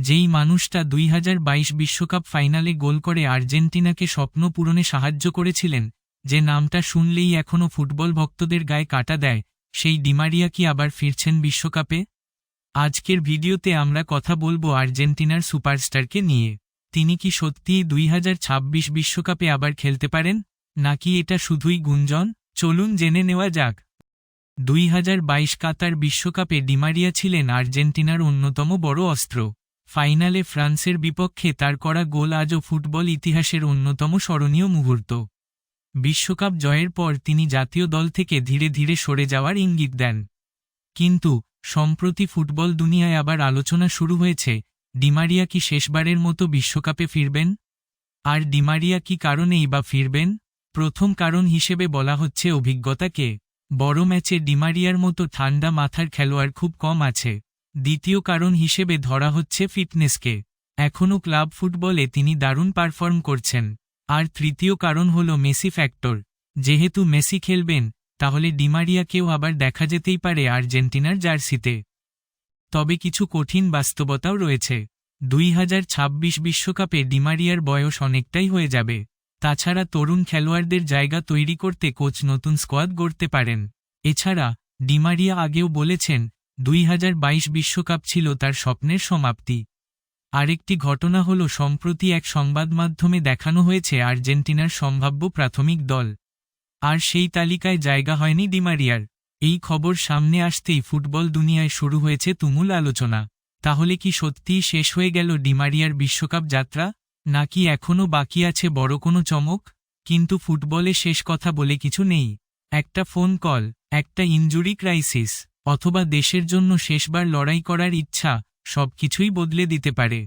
যেই মানুষটা 2022 বিশ্বকাপ ফাইনালে গোল করে আর্জেন্টিনাকে স্বপ্ন পূরণে সাহায্য করেছিলেন, যে নামটা শুনলেই এখনও ফুটবল ভক্তদের গায়ে কাঁটা দেয়, সেই ডিমারিয়া কি আবার ফিরছেন বিশ্বকাপে? আজকের ভিডিওতে আমরা কথা বলবো আর্জেন্টিনার সুপারস্টারকে নিয়ে। তিনি কি সত্যিই 2026 বিশ্বকাপে আবার খেলতে পারেন, নাকি এটা শুধুই গুঞ্জন? চলুন জেনে নেওয়া যাক। 2022 কাতার বিশ্বকাপে ডিমারিয়া ছিলেন আর্জেন্টিনার অন্যতম বড় অস্ত্র। ফাইনালে ফ্রান্সের বিপক্ষে তার করা গোল আজও ফুটবল ইতিহাসের অন্যতম স্মরণীয় মুহূর্ত। বিশ্বকাপ জয়ের পর তিনি জাতীয় দল থেকে ধীরে ধীরে সরে যাওয়ার ইঙ্গিত দেন। কিন্তু সম্প্রতি ফুটবল দুনিয়ায় আবার আলোচনা শুরু হয়েছে, ডিমারিয়া কি শেষবারের মতো বিশ্বকাপে ফিরবেন? আর ডিমারিয়া কি কারণেই বা ফিরবেন? প্রথম কারণ হিসেবে বলা হচ্ছে অভিজ্ঞতাকে। বড় ম্যাচে ডিমারিয়ার মতো ঠান্ডা মাথার খেলোয়াড় খুব কম আছে। দ্বিতীয় কারণ হিসেবে ধরা হচ্ছে ফিটনেসকে। এখনও ক্লাব ফুটবলে তিনি দারুণ পারফর্ম করছেন। আর তৃতীয় কারণ হল মেসি ফ্যাক্টর। যেহেতু মেসি খেলবেন, তাহলে ডিমারিয়াকেও আবার দেখা যেতেই পারে আর্জেন্টিনার জার্সিতে। তবে কিছু কঠিন বাস্তবতাও রয়েছে। 2026 বিশ্বকাপে ডিমারিয়ার বয়স অনেকটাই হয়ে যাবে। তাছাড়া তরুণ খেলোয়াড়দের জায়গা তৈরি করতে কোচ নতুন স্কোয়াড গড়তে পারেন। এছাড়া ডিমারিয়া আগেও বলেছেন, 2022 বিশ্বকাপ ছিল তার স্বপ্নের সমাপ্তি। আরেকটি ঘটনা হল, সম্প্রতি এক সংবাদ মাধ্যমে দেখানো হয়েছে আর্জেন্টিনার সম্ভাব্য প্রাথমিক দল। আর সেই তালিকায় জায়গা হয়নি ডিমারিয়ার। এই খবর সামনে আসতেই ফুটবল দুনিয়ায় শুরু হয়েছে তুমুল আলোচনা। তাহলে কি সত্যিই শেষ হয়ে গেল ডিমারিয়ার বিশ্বকাপ যাত্রা, নাকি এখনও বাকি আছে বড় কোনো চমক? কিন্তু ফুটবলে শেষ কথা বলে কিছু নেই। একটা ফোন কল, একটা ইনজুরি ক্রাইসিস, অথবা দেশের জন্য শেষবার লড়াই করার ইচ্ছা, সবকিছুই বদলে দিতে পারে।